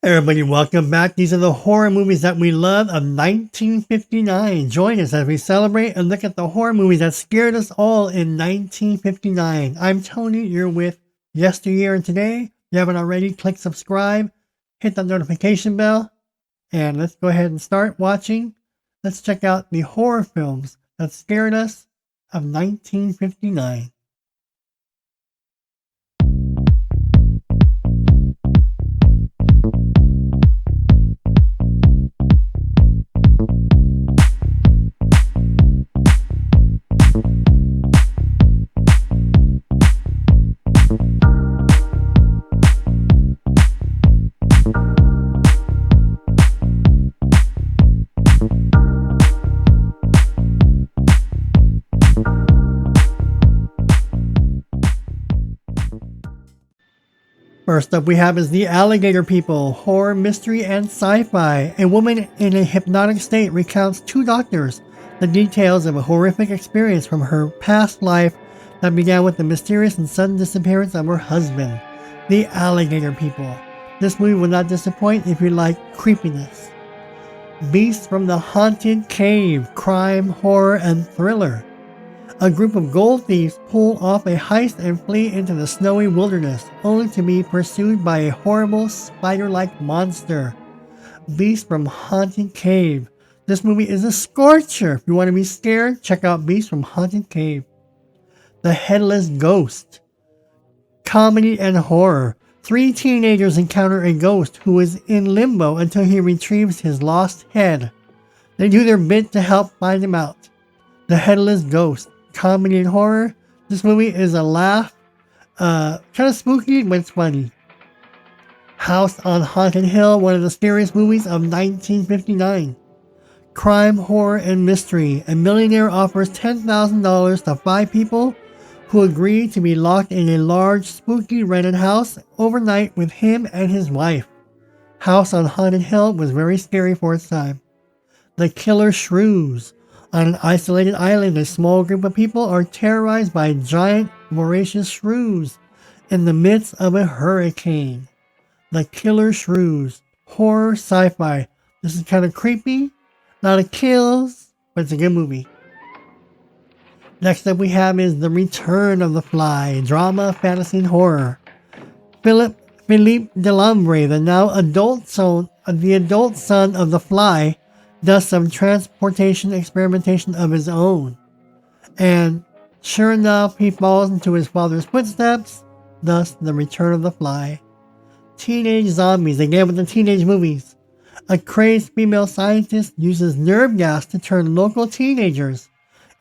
Everybody, welcome back. These are the horror movies that we love of 1959. Join us as we celebrate and look at the horror movies that scared us all in 1959. I'm Tony, you're with Yesteryear, and today, if you haven't already, click subscribe, hit that notification bell, and let's go ahead and start watching. Let's check out the horror films that scared us of 1959. First up we have is The Alligator People, horror, mystery, and sci-fi. A woman in a hypnotic state recounts two doctors the details of a horrific experience from her past life that began with the mysterious and sudden disappearance of her husband. The Alligator People. This movie will not disappoint if you like creepiness. Beasts from the Haunted Cave, crime, horror, and thriller. A group of gold thieves pull off a heist and flee into the snowy wilderness, only to be pursued by a horrible spider-like monster. Beast from Haunted Cave. This movie is a scorcher. If you want to be scared, check out Beast from Haunted Cave. The Headless Ghost. Comedy and horror. Three teenagers encounter a ghost who is in limbo until he retrieves his lost head. They do their bit to help find him out. The Headless Ghost. Comedy and horror. This movie is a laugh. Kind of spooky, but it's funny. House on Haunted Hill, one of the scariest movies of 1959. Crime, horror, and mystery. A millionaire offers $10,000 to 5 people who agree to be locked in a large, spooky rented house overnight with him and his wife. House on Haunted Hill was very scary for its time. The Killer Shrews. On an isolated island, a small group of people are terrorized by giant, voracious shrews in the midst of a hurricane. The Killer Shrews. Horror, sci-fi. This is kind of creepy. Not a kills, but it's a good movie. Next up we have is The Return of the Fly. Drama, fantasy, and horror. Philippe Delambre, the now adult son of the Fly, does some transportation experimentation of his own. And sure enough, he falls into his father's footsteps, thus The Return of the Fly. Teenage zombies, again with the teenage movies. A crazed female scientist uses nerve gas to turn local teenagers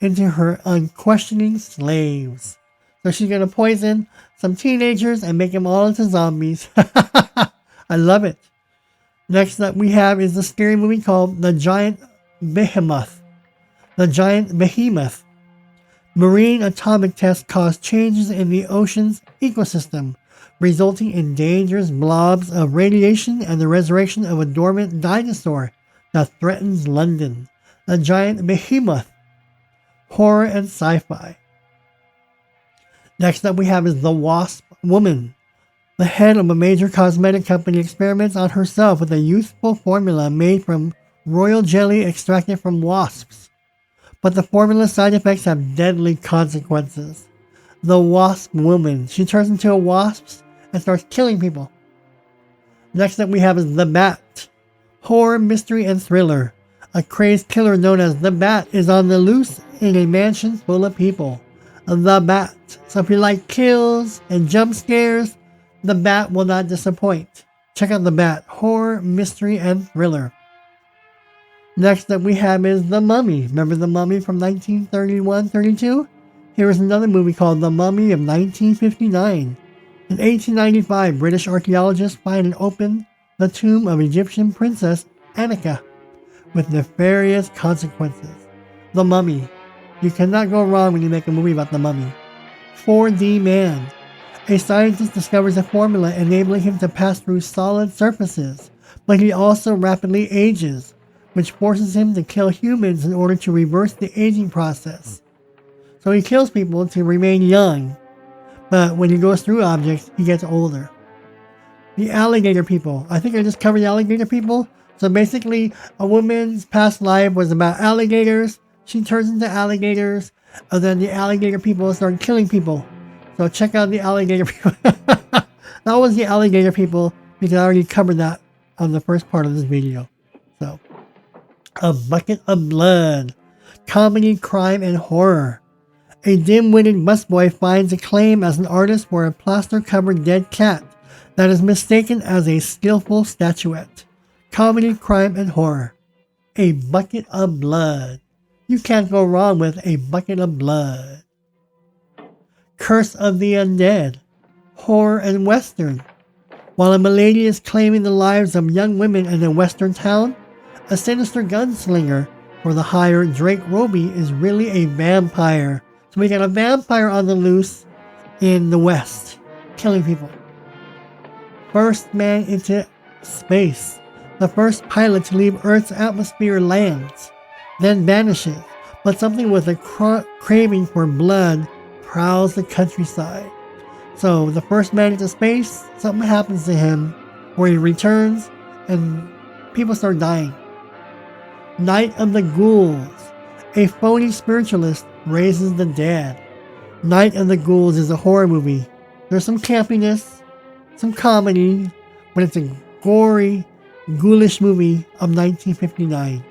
into her unquestioning slaves. So she's going to poison some teenagers and make them all into zombies. I love it. Next up we have is the scary movie called The Giant Behemoth. The Giant Behemoth. Marine atomic tests cause changes in the ocean's ecosystem, resulting in dangerous blobs of radiation and the resurrection of a dormant dinosaur that threatens London. The Giant Behemoth. Horror and sci-fi. Next up we have is The Wasp Woman. The head of a major cosmetic company experiments on herself with a youthful formula made from royal jelly extracted from wasps. But the formula's side effects have deadly consequences. The Wasp Woman. She turns into a wasp and starts killing people. Next up we have is The Bat. Horror, mystery, and thriller. A crazed killer known as The Bat is on the loose in a mansion full of people. The Bat. So if you like kills and jump scares, The Bat will not disappoint. Check out The Bat. Horror, mystery, and thriller. Next up we have is The Mummy. Remember The Mummy from 1931-32? Here is another movie called The Mummy of 1959. In 1895, British archaeologists find and open the tomb of Egyptian princess Annika with nefarious consequences. The Mummy. You cannot go wrong when you make a movie about the Mummy. 4D Man. A scientist discovers a formula enabling him to pass through solid surfaces, but he also rapidly ages, which forces him to kill humans in order to reverse the aging process. So he kills people to remain young, but when he goes through objects, he gets older. The alligator people. I think I just covered the alligator people. So basically, a woman's past life was about alligators. She turns into alligators, and then the alligator people start killing people. So check out the alligator people. That was the alligator people, because I already covered that on the first part of this video. So, A Bucket of Blood. Comedy, crime, and horror. A dim-witted busboy finds acclaim as an artist for a plaster-covered dead cat that is mistaken as a skillful statuette. Comedy, crime, and horror. A Bucket of Blood. You can't go wrong with A Bucket of Blood. Curse of the Undead. Horror and western. While a milady is claiming the lives of young women in a western town, a sinister gunslinger for the hire Drake Roby is really a vampire. So we got a vampire on the loose in the west, killing people. First man into space. The first pilot to leave Earth's atmosphere lands, then vanishes, but something with a craving for blood prowls the countryside. So the first man into space, something happens to him where he returns and people start dying. Night of the Ghouls. A phony spiritualist raises the dead. Night of the Ghouls is a horror movie. There's some campiness, some comedy, but it's a gory, ghoulish movie of 1959.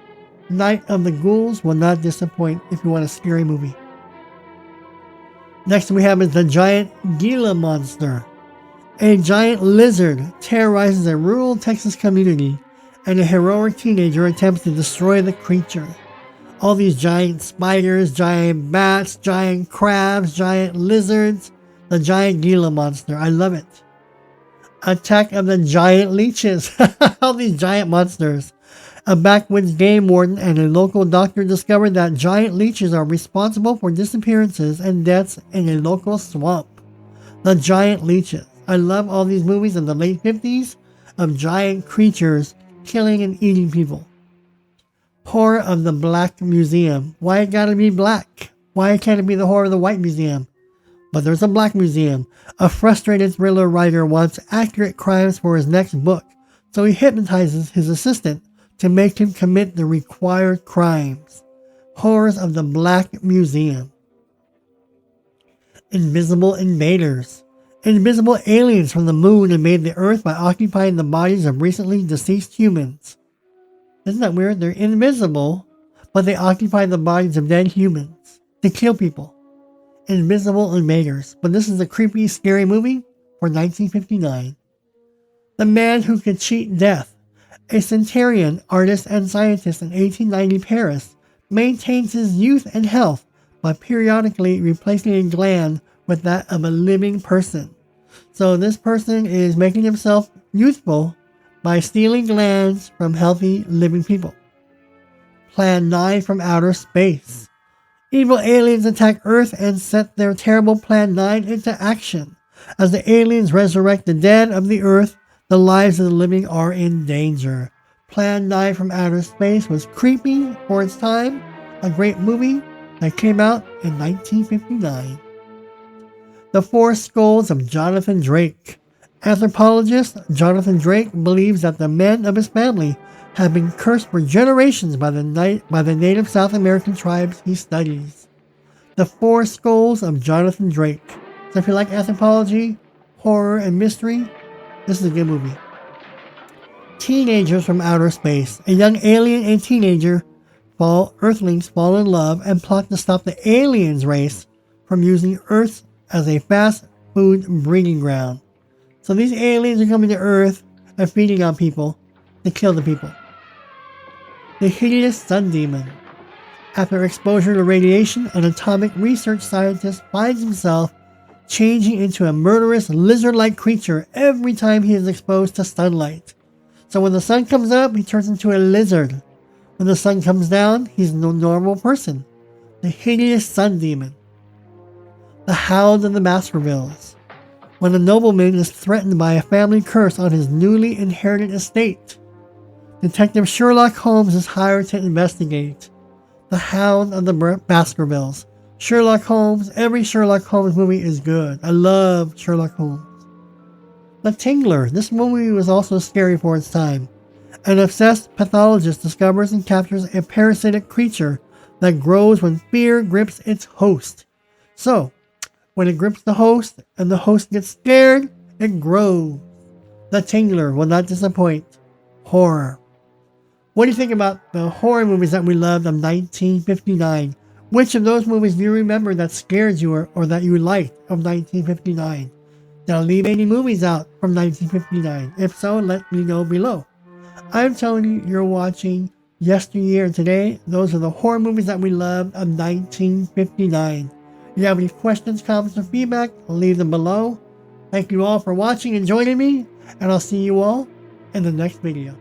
Night of the Ghouls will not disappoint if you want a scary movie. Next we have is the giant Gila monster. A giant lizard terrorizes a rural Texas community, and a heroic teenager attempts to destroy the creature. All these giant spiders, giant bats, giant crabs, giant lizards. The giant Gila monster. I love it. Attack of the Giant Leeches. All these giant monsters. A backwoods game warden and a local doctor discovered that giant leeches are responsible for disappearances and deaths in a local swamp. The giant leeches. I love all these movies in the late 50s of giant creatures killing and eating people. Horror of the Black Museum. Why it gotta be black? Why can't it be the horror of the white museum? But there's a black museum. A frustrated thriller writer wants accurate crimes for his next book, so he hypnotizes his assistant to make him commit the required crimes. Horrors of the Black Museum. Invisible Invaders. Invisible aliens from the moon invade the Earth by occupying the bodies of recently deceased humans. Isn't that weird? They're invisible, but they occupy the bodies of dead humans to kill people. Invisible Invaders. But this is a creepy, scary movie for 1959. The Man Who Could Cheat Death. A centurion, artist, and scientist in 1890 Paris maintains his youth and health by periodically replacing a gland with that of a living person. So this person is making himself youthful by stealing glands from healthy living people. Plan 9 from outer space. Evil aliens attack Earth and set their terrible Plan 9 into action. As the aliens resurrect the dead of the Earth, the lives of the living are in danger. Plan 9 from outer space was creepy for its time, a great movie that came out in 1959. The Four Skulls of Jonathan Drake. Anthropologist Jonathan Drake believes that the men of his family have been cursed for generations by the native South American tribes he studies. The Four Skulls of Jonathan Drake. So if you like anthropology, horror, and mystery, this is a good movie. Teenagers from outer space. A young alien and teenager Earthlings fall in love and plot to stop the aliens race from using Earth as a fast food breeding ground. So these aliens are coming to Earth and feeding on people to kill the people. The Hideous Sun Demon. After exposure to radiation, an atomic research scientist finds himself changing into a murderous lizard-like creature every time he is exposed to sunlight. So when the sun comes up, he turns into a lizard. When the sun comes down, he's no normal person. The Hideous Sun Demon. The Hound of the Baskervilles. When a nobleman is threatened by a family curse on his newly inherited estate, Detective Sherlock Holmes is hired to investigate. The Hound of the Baskervilles. Sherlock Holmes. Every Sherlock Holmes movie is good. I love Sherlock Holmes. The Tingler. This movie was also scary for its time. An obsessed pathologist discovers and captures a parasitic creature that grows when fear grips its host. So, when it grips the host and the host gets scared, it grows. The Tingler will not disappoint. Horror. What do you think about the horror movies that we loved of 1959? Which of those movies do you remember that scared you or that you liked of 1959? Now leave any movies out from 1959. If so, let me know below. I'm telling you, you're watching Yesteryear today. Those are the horror movies that we loved of 1959. If you have any questions, comments, or feedback, leave them below. Thank you all for watching and joining me, and I'll see you all in the next video.